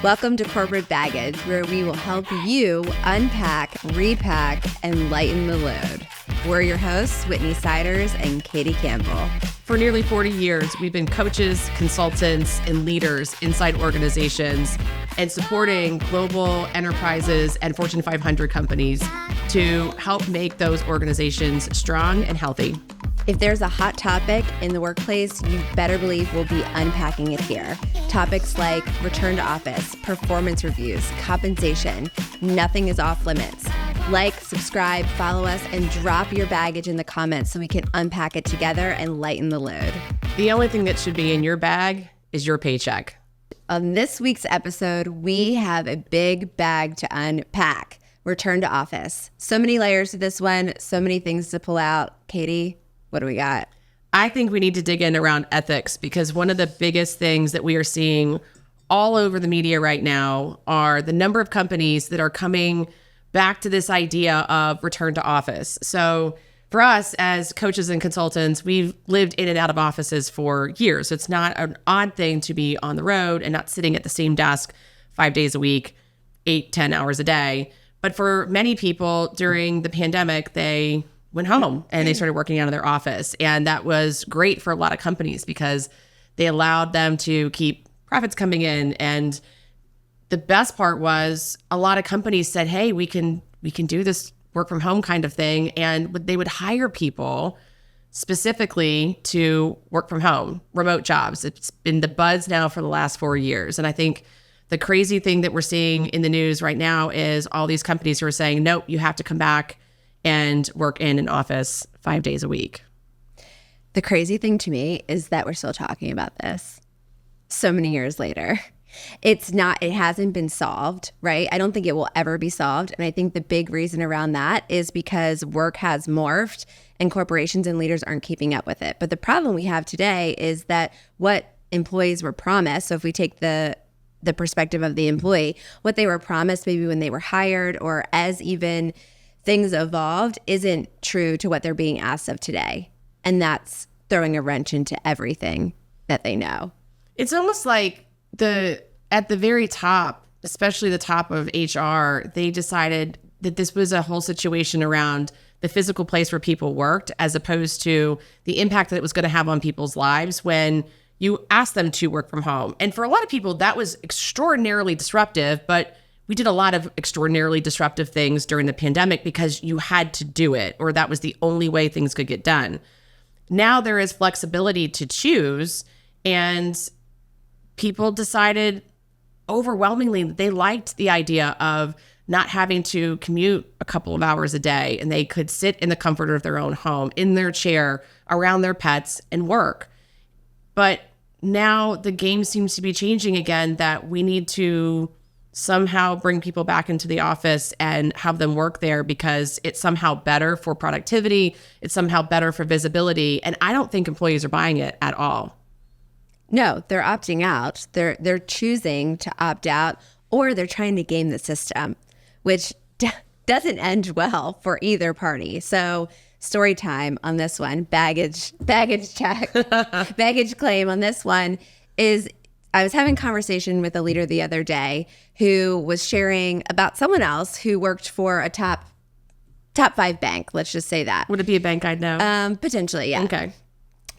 Welcome to Corporate Baggage, where we will help you unpack, repack, and lighten the load. We're your hosts, Whitney Siders and Catie Campbell. For nearly 40 years, we've been coaches, consultants, and leaders inside organizations and supporting global enterprises and Fortune 500 companies to help make those organizations strong and healthy. If there's a hot topic in the workplace, you better believe we'll be unpacking it here. Topics like return to office, performance reviews, compensation. Nothing is off limits. Like, subscribe, follow us, and drop your baggage in the comments so we can unpack it together and lighten the load. The only thing that should be in your bag is your paycheck. On this week's episode, we have a big bag to unpack. Return to office. So many layers to this one, so many things to pull out. Catie, what do we got? I think we need to dig in around ethics, because one of the biggest things that we are seeing all over the media right now are the number of companies that are coming back to this idea of return to office. So for us as coaches and consultants, we've lived in and out of offices for years. So it's not an odd thing to be on the road and not sitting at the same desk 5 days a week, 8-10 hours a day. But for many people during the pandemic, they went home and they started working out of their office. And that was great for a lot of companies because they allowed them to keep profits coming in. And the best part was a lot of companies said, hey, we can do this work from home kind of thing. And they would hire people specifically to work from home, remote jobs. It's been the buzz now for the last 4 years. And I think the crazy thing that we're seeing in the news right now is all these companies who are saying, nope, you have to come back and work in an office 5 days a week. The crazy thing to me is that we're still talking about this so many years later. It hasn't been solved, right? I don't think it will ever be solved. And I think the big reason around that is because work has morphed and corporations and leaders aren't keeping up with it. But the problem we have today is that what employees were promised, so if we take the perspective of the employee, what they were promised maybe when they were hired or as even things evolved isn't true to what they're being asked of today. And that's throwing a wrench into everything that they know. It's almost like at the very top, especially the top of HR, they decided that this was a whole situation around the physical place where people worked, as opposed to the impact that it was going to have on people's lives when you asked them to work from home. And for a lot of people, that was extraordinarily disruptive, but we did a lot of extraordinarily disruptive things during the pandemic because you had to do it, or that was the only way things could get done. Now there is flexibility to choose, and people decided overwhelmingly that they liked the idea of not having to commute a couple of hours a day, and they could sit in the comfort of their own home, in their chair, around their pets, and work. But now the game seems to be changing again, that we need to somehow bring people back into the office and have them work there because it's somehow better for productivity. It's somehow better for visibility. And I don't think employees are buying it at all. No, they're opting out. They're choosing to opt out, or they're trying to game the system, which doesn't end well for either party. So story time on this one, baggage check, baggage claim on this one is, I was having a conversation with a leader the other day who was sharing about someone else who worked for a top 5 bank. Let's just say that. Would it be a bank I'd know? Potentially, yeah. Okay.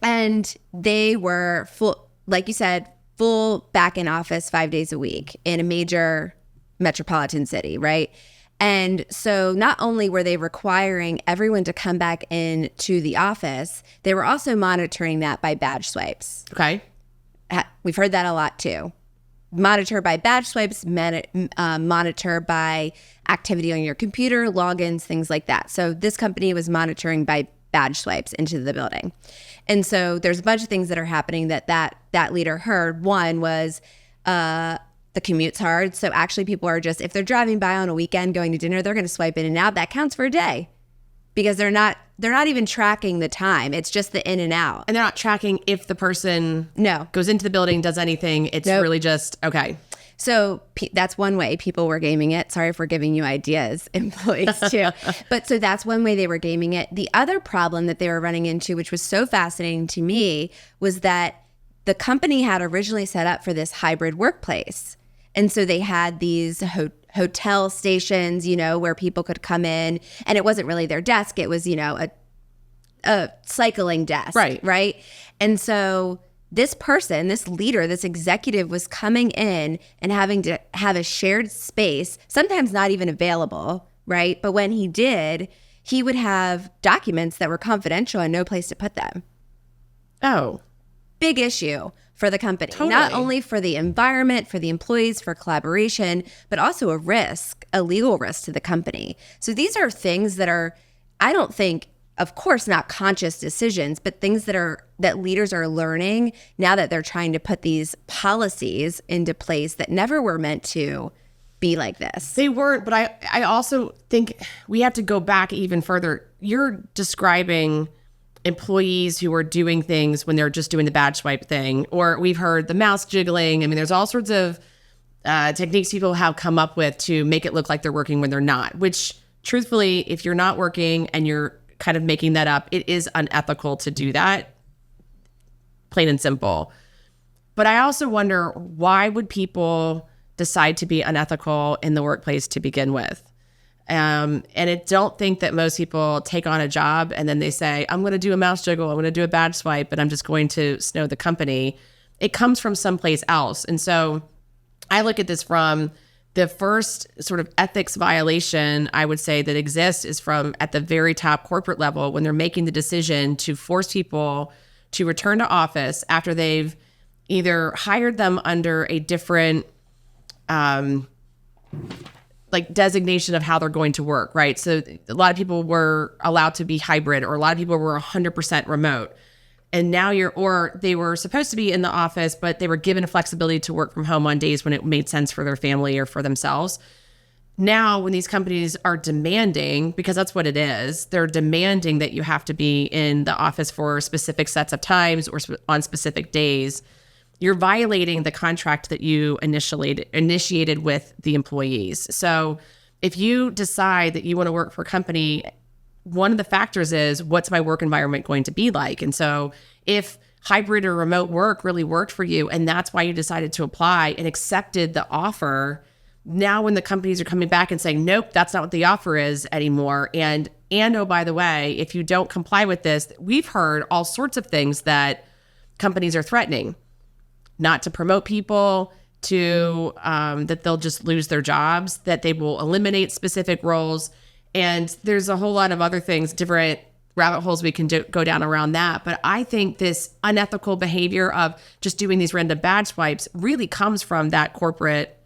And they were full, like you said, full back in office 5 days a week in a major metropolitan city, right? And so not only were they requiring everyone to come back into the office, they were also monitoring that by badge swipes. Okay. We've heard that a lot too. Monitor by badge swipes, monitor by activity on your computer, logins, things like that. So this company was monitoring by badge swipes into the building. And so there's a bunch of things that are happening that leader heard. One was the commute's hard. So actually people are just, if they're driving by on a weekend going to dinner, they're going to swipe in and out. That counts for a day because they're not even tracking the time. It's just the in and out. And they're not tracking if the person goes into the building, does anything. It's really just, okay. So that's one way people were gaming it. Sorry for giving you ideas, employees too. But so that's one way they were gaming it. The other problem that they were running into, which was so fascinating to me, was that the company had originally set up for this hybrid workplace. And so they had these hotel stations, where people could come in, and it wasn't really their desk. It was, a cycling desk. Right. And so this person, this leader, this executive was coming in and having to have a shared space, sometimes not even available. Right. But when he did, he would have documents that were confidential and no place to put them. Oh, big issue for the company, totally. Not only for the environment, for the employees, for collaboration, but also a legal risk to the company. So these are things that are, I don't think, of course, not conscious decisions, but things that leaders are learning now that they're trying to put these policies into place that never were meant to be like this. They weren't, but I also think we have to go back even further. You're describing employees who are doing things when they're just doing the badge swipe thing, or we've heard the mouse jiggling. I mean, there's all sorts of techniques people have come up with to make it look like they're working when they're not, which truthfully, if you're not working and you're kind of making that up, it is unethical to do that, plain and simple. But I also wonder, why would people decide to be unethical in the workplace to begin with? And I don't think that most people take on a job and then they say, I'm going to do a mouse jiggle, I'm going to do a badge swipe, but I'm just going to snow the company. It comes from someplace else. And so I look at this from the first sort of ethics violation, I would say, that exists is from at the very top corporate level, when they're making the decision to force people to return to office after they've either hired them under a different designation of how they're going to work, right? So a lot of people were allowed to be hybrid, or a lot of people were 100% remote. And now or they were supposed to be in the office, but they were given flexibility to work from home on days when it made sense for their family or for themselves. Now, when these companies are demanding, because that's what it is, they're demanding that you have to be in the office for specific sets of times or on specific days, you're violating the contract that you initiated with the employees. So if you decide that you want to work for a company, one of the factors is, what's my work environment going to be like? And so if hybrid or remote work really worked for you, and that's why you decided to apply and accepted the offer, now when the companies are coming back and saying, nope, that's not what the offer is anymore. And oh, by the way, if you don't comply with this, we've heard all sorts of things that companies are threatening. Not to promote people, to that they'll just lose their jobs, that they will eliminate specific roles. And there's a whole lot of other things, different rabbit holes we can go down around that. But I think this unethical behavior of just doing these random badge swipes really comes from that corporate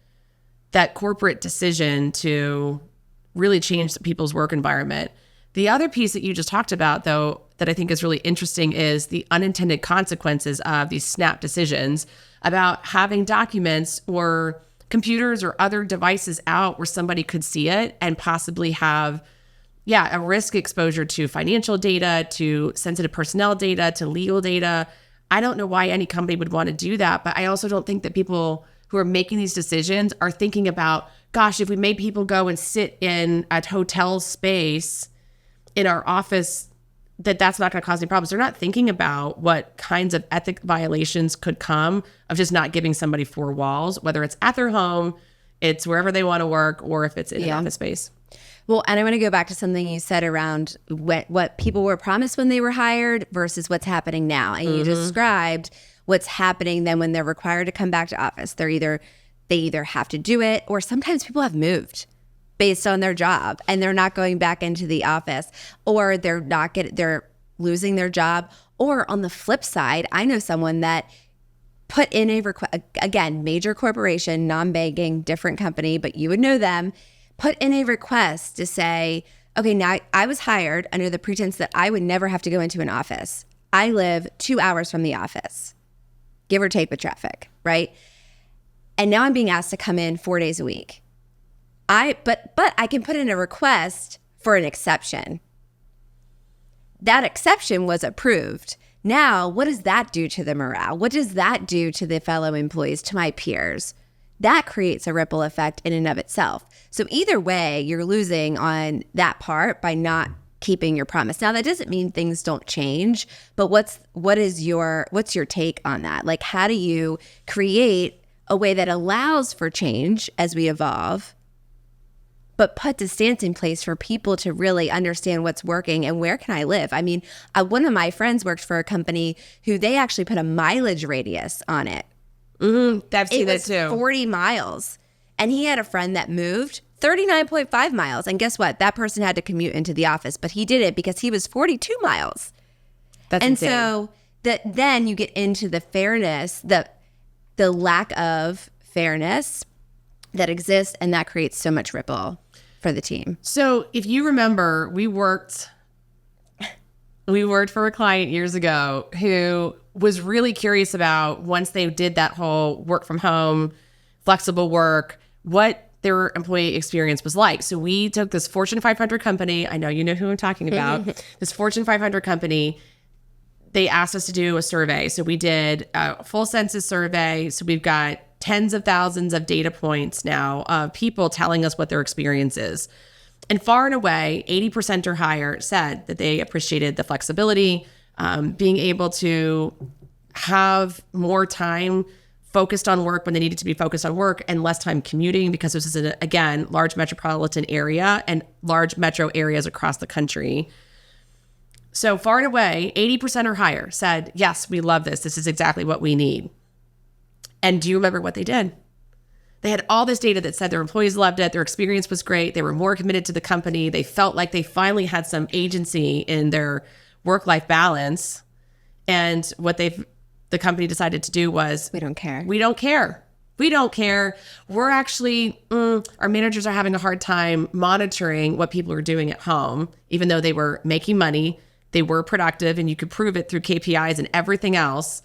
decision to really change people's work environment. The other piece that you just talked about, though, that I think is really interesting is the unintended consequences of these snap decisions about having documents or computers or other devices out where somebody could see it and possibly have, a risk exposure to financial data, to sensitive personnel data, to legal data. I don't know why any company would want to do that, but I also don't think that people who are making these decisions are thinking about, gosh, if we made people go and sit in a hotel space in our office, that's not going to cause any problems. They're not thinking about what kinds of ethic violations could come of just not giving somebody four walls, whether it's at their home, it's wherever they want to work, or if it's in an office space. Well, and I want to go back to something you said around what people were promised when they were hired versus what's happening now. And you described what's happening then when they're required to come back to office. They either have to do it, or sometimes people have moved based on their job and they're not going back into the office, or they're losing their job. Or on the flip side, I know someone that put in a request, again, major corporation, non-banking, different company, but you would know them, put in a request to say, okay, now I was hired under the pretense that I would never have to go into an office. I live 2 hours from the office, give or take with traffic, right? And now I'm being asked to come in 4 days a week. But I can put in a request for an exception. That exception was approved. Now, what does that do to the morale? What does that do to the fellow employees, to my peers? That creates a ripple effect in and of itself. So either way, you're losing on that part by not keeping your promise. Now, that doesn't mean things don't change, but what's your take on that? Like, how do you create a way that allows for change as we evolve, but puts a stance in place for people to really understand what's working and where can I live. I mean, one of my friends worked for a company who they actually put a mileage radius on it. I've seen that too. 40 miles. And he had a friend that moved 39.5 miles. And guess what? That person had to commute into the office, but he did it because he was 42 miles. That's and insane. So then you get into the fairness, the lack of fairness that exists, and that creates so much ripple for the team. So if you remember, we worked for a client years ago who was really curious about, once they did that whole work from home, flexible work, what their employee experience was like. So we took this Fortune 500 company. I know you know who I'm talking about. This Fortune 500 company, they asked us to do a survey. So we did a full census survey. So we've got tens of thousands of data points now of people telling us what their experience is. And far and away, 80% or higher said that they appreciated the flexibility, being able to have more time focused on work when they needed to be focused on work, and less time commuting, because this is, again, large metropolitan area and large metro areas across the country. So far and away, 80% or higher said, yes, we love this. This is exactly what we need. And do you remember what they did? They had all this data that said their employees loved it. Their experience was great. They were more committed to the company. They felt like they finally had some agency in their work-life balance. And what the company decided to do was, We don't care. We don't care. We don't care. We're actually, our managers are having a hard time monitoring what people are doing at home, even though they were making money, they were productive, and you could prove it through KPIs and everything else.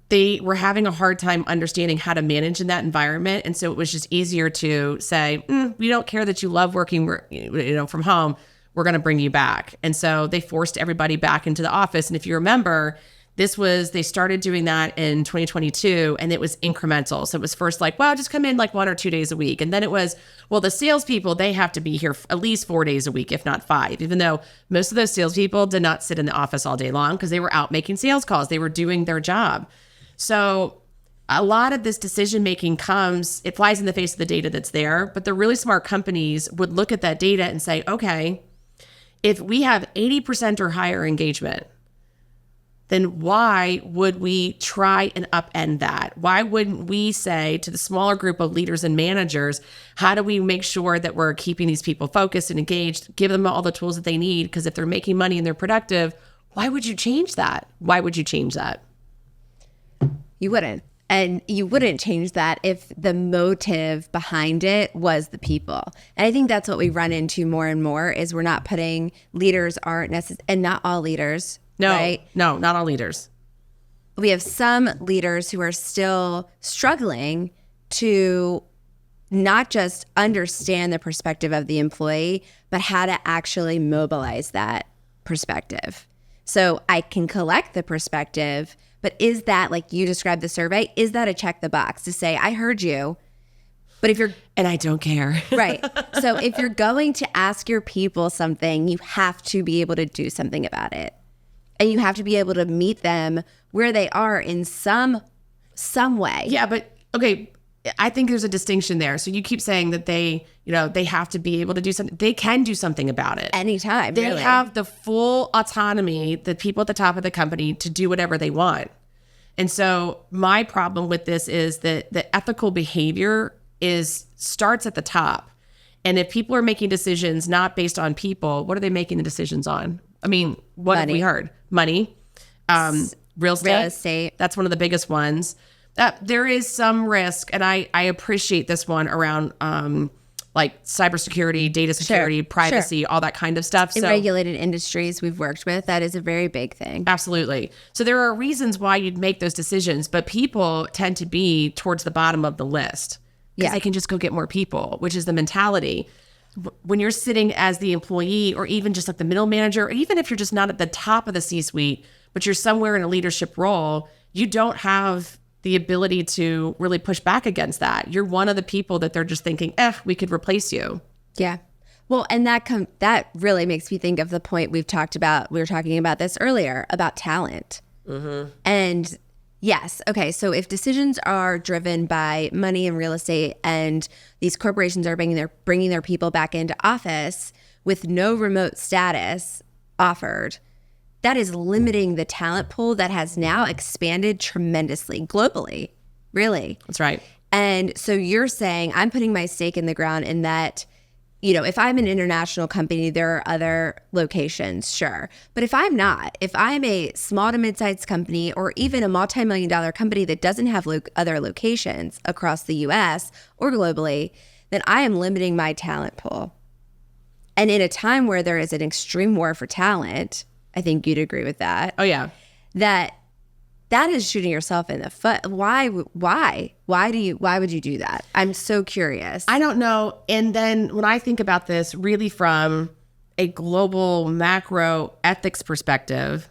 They were having a hard time understanding how to manage in that environment. And so it was just easier to say, we don't care that you love working from home. We're going to bring you back. And so they forced everybody back into the office. And if you remember, they started doing that in 2022, and it was incremental. So it was first like, well, just come in like 1 or 2 days a week. And then it was, well, the salespeople, they have to be here at least 4 days a week, if not 5, even though most of those salespeople did not sit in the office all day long because they were out making sales calls. They were doing their job. So a lot of this decision-making it flies in the face of the data that's there, but the really smart companies would look at that data and say, okay, if we have 80% or higher engagement, then why would we try and upend that? Why wouldn't we say to the smaller group of leaders and managers, how do we make sure that we're keeping these people focused and engaged, give them all the tools that they need? Because if they're making money and they're productive, why would you change that? Why would you change that? You wouldn't. And you wouldn't change that if the motive behind it was the people. And I think that's what we run into more and more is we're not putting leaders aren't necessary, and not all leaders. No, right? No, not all leaders. We have some leaders who are still struggling to not just understand the perspective of the employee, but how to actually mobilize that perspective. So I can collect the perspective, but is that, like you described the survey, is that a check the box to say, I heard you, but if you're... And I don't care. Right. So if you're going to ask your people something, you have to be able to do something about it. And you have to be able to meet them where they are in some way. Yeah, but okay, I think there's a distinction there. So you keep saying that they have to be able to do something. They can do something about it. Anytime, They really. have the full autonomy, the people at the top of the company, to do whatever they want. And so my problem with this is that the ethical behavior starts at the top. And if people are making decisions not based on people, what are they making the decisions on? I mean, what have we heard? Money, real estate. That's one of the biggest ones. There is some risk, and I appreciate this one around like cybersecurity, data security, privacy, all that kind of stuff. In regulated industries we've worked with, that is a very big thing. Absolutely. So there are reasons why you'd make those decisions, but people tend to be towards the bottom of the list because they can just go get more people, which is the mentality. When you're sitting as the employee, or even just like the middle manager, or even if you're just not at the top of the C-suite, but you're somewhere in a leadership role, you don't have the ability to really push back against that. You're one of the people that they're just thinking, we could replace you. Yeah. Well, and that really makes me think of the point we've talked about. We were talking about this earlier about talent. Mm-hmm. And, Yes. Okay. So if decisions are driven by money and real estate, and these corporations are bringing their people back into office with no remote status offered, that is limiting the talent pool that has now expanded tremendously globally. Really. That's right. And so you're saying, I'm putting my stake in the ground in that, if I'm an international company, there are other locations, sure. But if I'm not, if I'm a small to mid-sized company, or even a multi-million-dollar company that doesn't have other locations across the US or globally, then I am limiting my talent pool. And in a time where there is an extreme war for talent, I think you'd agree with that. Oh, yeah. That is shooting yourself in the foot. Why would you do that? I'm so curious. I don't know. And then when I think about this really from a global macro ethics perspective,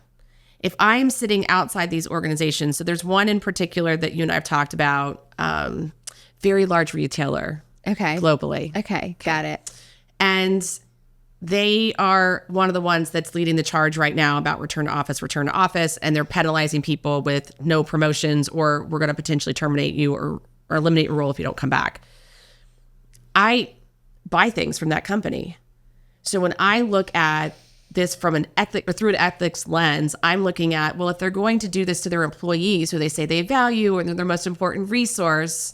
if I'm sitting outside these organizations, so there's one in particular that you and I have talked about, very large retailer. Okay. Globally. Okay. Got it. And they are one of the ones that's leading the charge right now about return to office, and they're penalizing people with no promotions, or we're going to potentially terminate you or eliminate your role if you don't come back. I buy things from that company. So when I look at this from an through an ethics lens, I'm looking at, well, if they're going to do this to their employees who they say they value and they're their most important resource,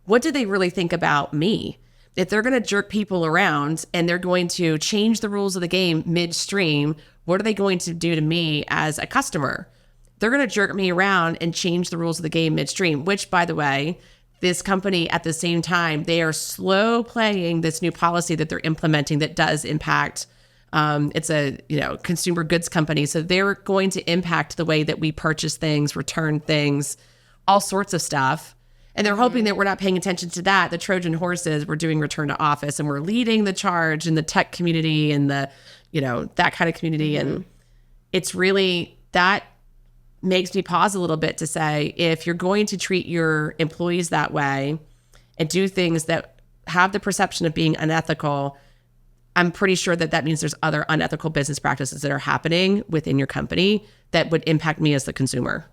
what do they really think about me? If they're going to jerk people around and they're going to change the rules of the game midstream, what are they going to do to me as a customer? They're going to jerk me around and change the rules of the game midstream, which, by the way, this company at the same time, they are slow playing this new policy that they're implementing that does impact. It's a consumer goods company. So they're going to impact the way that we purchase things, return things, all sorts of stuff. And they're hoping that we're not paying attention to that. The Trojan horses, we're doing return to office, and we're leading the charge in the tech community and the, that kind of community. Mm-hmm. And it's really, that makes me pause a little bit to say, if you're going to treat your employees that way and do things that have the perception of being unethical, I'm pretty sure that means there's other unethical business practices that are happening within your company that would impact me as the consumer.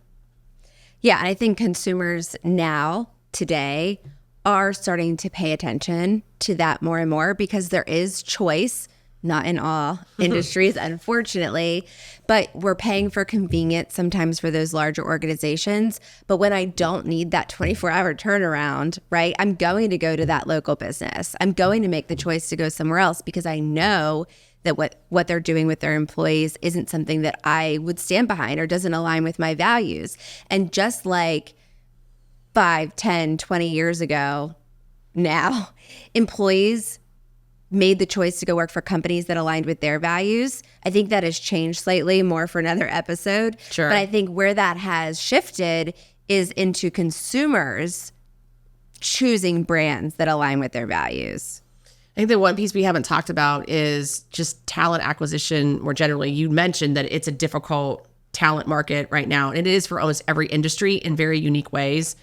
Yeah, and I think consumers now, today, are starting to pay attention to that more and more, because there is choice, not in all industries, unfortunately, but we're paying for convenience sometimes for those larger organizations. But when I don't need that 24-hour turnaround, right, I'm going to go to that local business. I'm going to make the choice to go somewhere else, because I know that what they're doing with their employees isn't something that I would stand behind or doesn't align with my values. And just like 5, 10, 20 years ago, now employees made the choice to go work for companies that aligned with their values. I think that has changed slightly, more for another episode. Sure. But I think where that has shifted is into consumers choosing brands that align with their values. I think the one piece we haven't talked about is just talent acquisition more generally. You mentioned that it's a difficult talent market right now, and it is for almost every industry in very unique ways.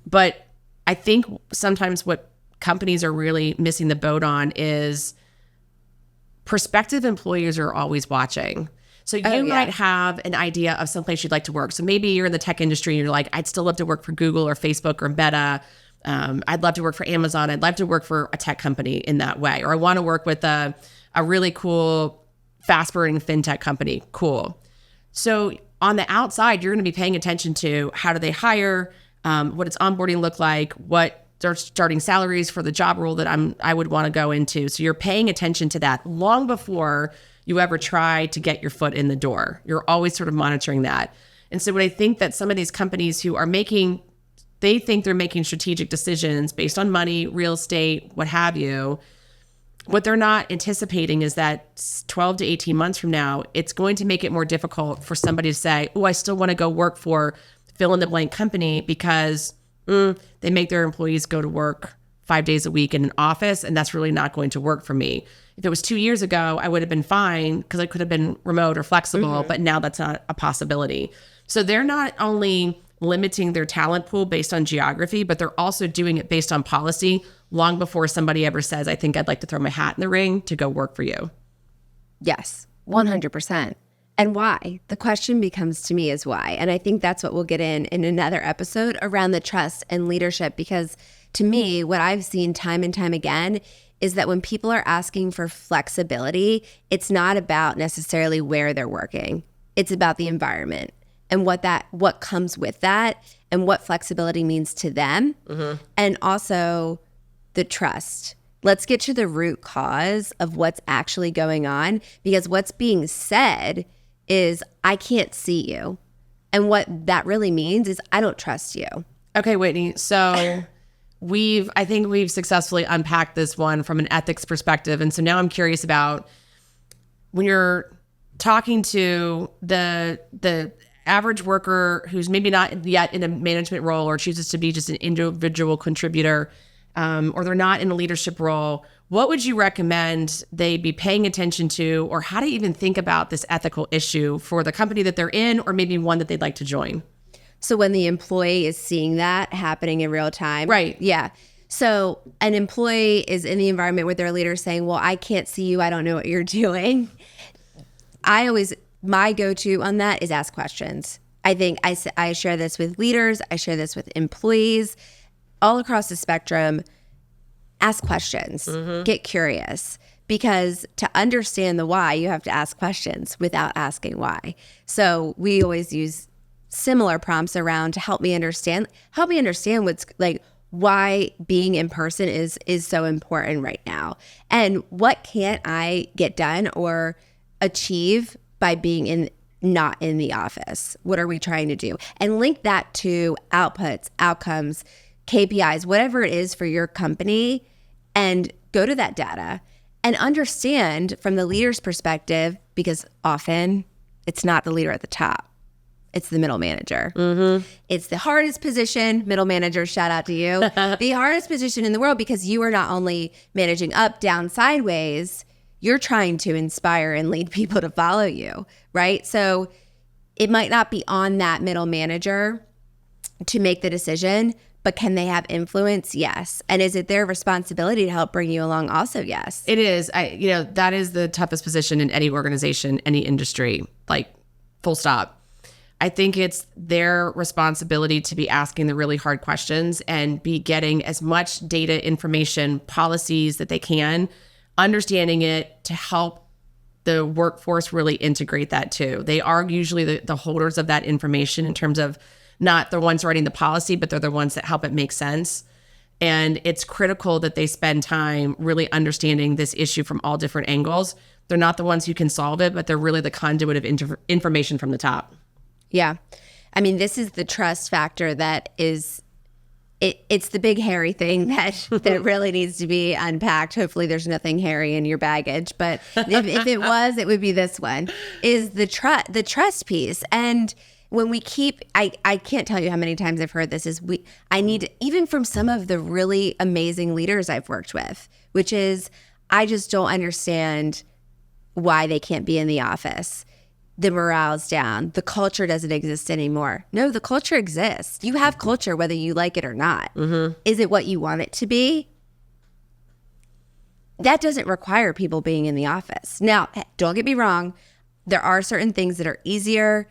But I think sometimes what companies are really missing the boat on is prospective employers are always watching. So you might have an idea of someplace you'd like to work. So maybe you're in the tech industry and you're like, I'd still love to work for Google or Facebook or Meta. I'd love to work for Amazon. I'd love to work for a tech company in that way. Or I want to work with a really cool, fast-burning fintech company. Cool. So on the outside, you're going to be paying attention to how do they hire, what its onboarding look like, what their starting salaries for the job role that I would want to go into. So you're paying attention to that long before you ever try to get your foot in the door. You're always sort of monitoring that. And so what I think that some of these companies who are they think they're making strategic decisions based on money, real estate, what have you. What they're not anticipating is that 12 to 18 months from now, it's going to make it more difficult for somebody to say, oh, I still want to go work for fill in the blank company because they make their employees go to work 5 days a week in an office, and that's really not going to work for me. If it was 2 years ago, I would have been fine because I could have been remote or flexible, but now that's not a possibility. So they're not only limiting their talent pool based on geography, but they're also doing it based on policy long before somebody ever says, I think I'd like to throw my hat in the ring to go work for you. Yes, 100%. And why? The question becomes to me is why. And I think that's what we'll get in another episode around the trust and leadership, because to me, what I've seen time and time again is that when people are asking for flexibility, it's not about necessarily where they're working. It's about the environment and what comes with that and what flexibility means to them. And also the trust. Let's get to the root cause of what's actually going on, because what's being said is, I can't see you. And what that really means is, I don't trust you. Okay, Whitney. So I think we've successfully unpacked this one from an ethics perspective. And so now I'm curious about, when you're talking to the average worker who's maybe not yet in a management role or chooses to be just an individual contributor, or they're not in a leadership role, what would you recommend they be paying attention to, or how to even think about this ethical issue for the company that they're in, or maybe one that they'd like to join? So when the employee is seeing that happening in real time. Right. Yeah. So an employee is in the environment with their leader saying, well, I can't see you. I don't know what you're doing. My go-to on that is ask questions. I think I share this with leaders. I share this with employees all across the spectrum. Ask questions. Get curious. Because to understand the why, you have to ask questions without asking why. So we always use similar prompts around to help me understand what's like, why being in person is so important right now. And what can't I get done or achieve by being not in the office? What are we trying to do? And link that to outputs, outcomes, KPIs, whatever it is for your company, and go to that data and understand from the leader's perspective, because often it's not the leader at the top. It's the middle manager. It's the hardest position, middle manager, shout out to you, the hardest position in the world, because you are not only managing up, down, sideways, you're trying to inspire and lead people to follow you, right? So it might not be on that middle manager to make the decision, but can they have influence? Yes. And is it their responsibility to help bring you along? Also, yes. It is. That is the toughest position in any organization, any industry, like full stop. I think it's their responsibility to be asking the really hard questions and be getting as much data, information, policies that they can, understanding it to help the workforce really integrate that too. They are usually the holders of that information in terms of not the ones writing the policy, but they're the ones that help it make sense. And it's critical that they spend time really understanding this issue from all different angles. They're not the ones who can solve it, but they're really the conduit of information from the top. Yeah. I mean, this is the trust factor that is, it's the big hairy thing that really needs to be unpacked. Hopefully there's nothing hairy in your baggage, but if it was, it would be this one, is the trust piece. And when we keep, I can't tell you how many times I've heard this, I need, even from some of the really amazing leaders I've worked with, which is, I just don't understand why they can't be in the office. The morale's down. The culture doesn't exist anymore. No, the culture exists. You have culture whether you like it or not. Is it what you want it to be? That doesn't require people being in the office. Now, don't get me wrong. There are certain things that are easier,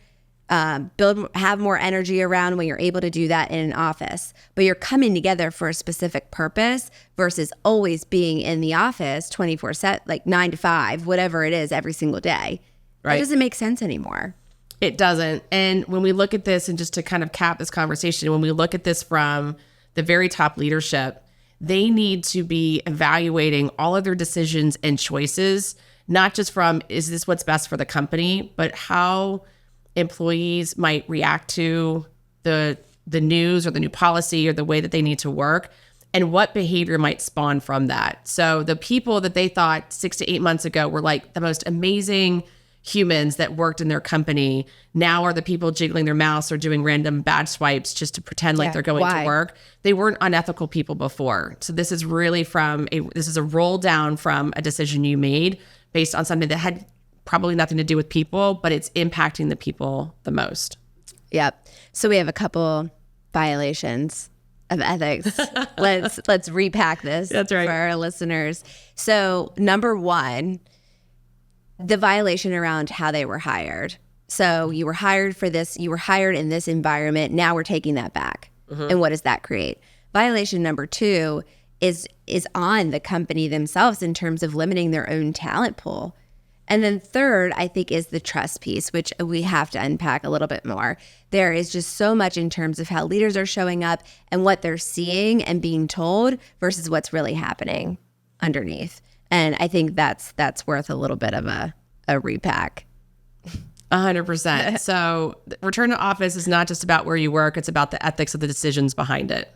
have more energy around when you're able to do that in an office. But you're coming together for a specific purpose versus always being in the office 24/7, like 9 to 5, whatever it is, every single day. Right. That doesn't make sense anymore. It doesn't. And when we look at this, and just to kind of cap this conversation, when we look at this from the very top leadership, they need to be evaluating all of their decisions and choices, not just from, is this what's best for the company, but how employees might react to the news or the new policy or the way that they need to work, and what behavior might spawn from that. So the people that they thought 6 to 8 months ago were like the most amazing humans that worked in their company now are the people jiggling their mouse or doing random badge swipes just to pretend like they're going to work. They weren't unethical people before. So this is really this is a roll down from a decision you made based on something that had probably nothing to do with people, but it's impacting the people the most. Yep. So we have a couple violations of ethics. Let's repack this. That's right. For our listeners. So number one, the violation around how they were hired. So you were hired for this, you were hired in this environment. Now we're taking that back. And what does that create? Violation number 2 is on the company themselves in terms of limiting their own talent pool. And then third, I think, is the trust piece, which we have to unpack a little bit more. There is just so much in terms of how leaders are showing up and what they're seeing and being told versus what's really happening underneath. And I think that's worth a little bit of a repack. 100%. So return to office is not just about where you work. It's about the ethics of the decisions behind it.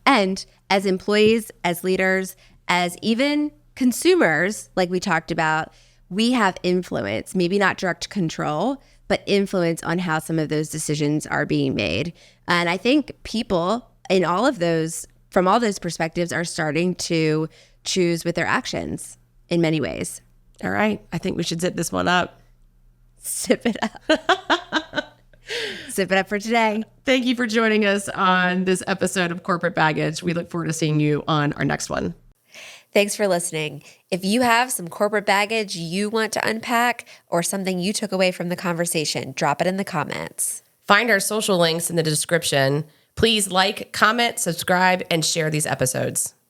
And as employees, as leaders, as even consumers, like we talked about, we have influence, maybe not direct control, but influence on how some of those decisions are being made. And I think people in all of those, from all those perspectives, are starting to choose with their actions in many ways. All right. I think we should zip this one up. Sip it up. Sip it up for today. Thank you for joining us on this episode of Corporate Baggage. We look forward to seeing you on our next one. Thanks for listening. If you have some corporate baggage you want to unpack or something you took away from the conversation, drop it in the comments. Find our social links in the description. Please like, comment, subscribe, and share these episodes.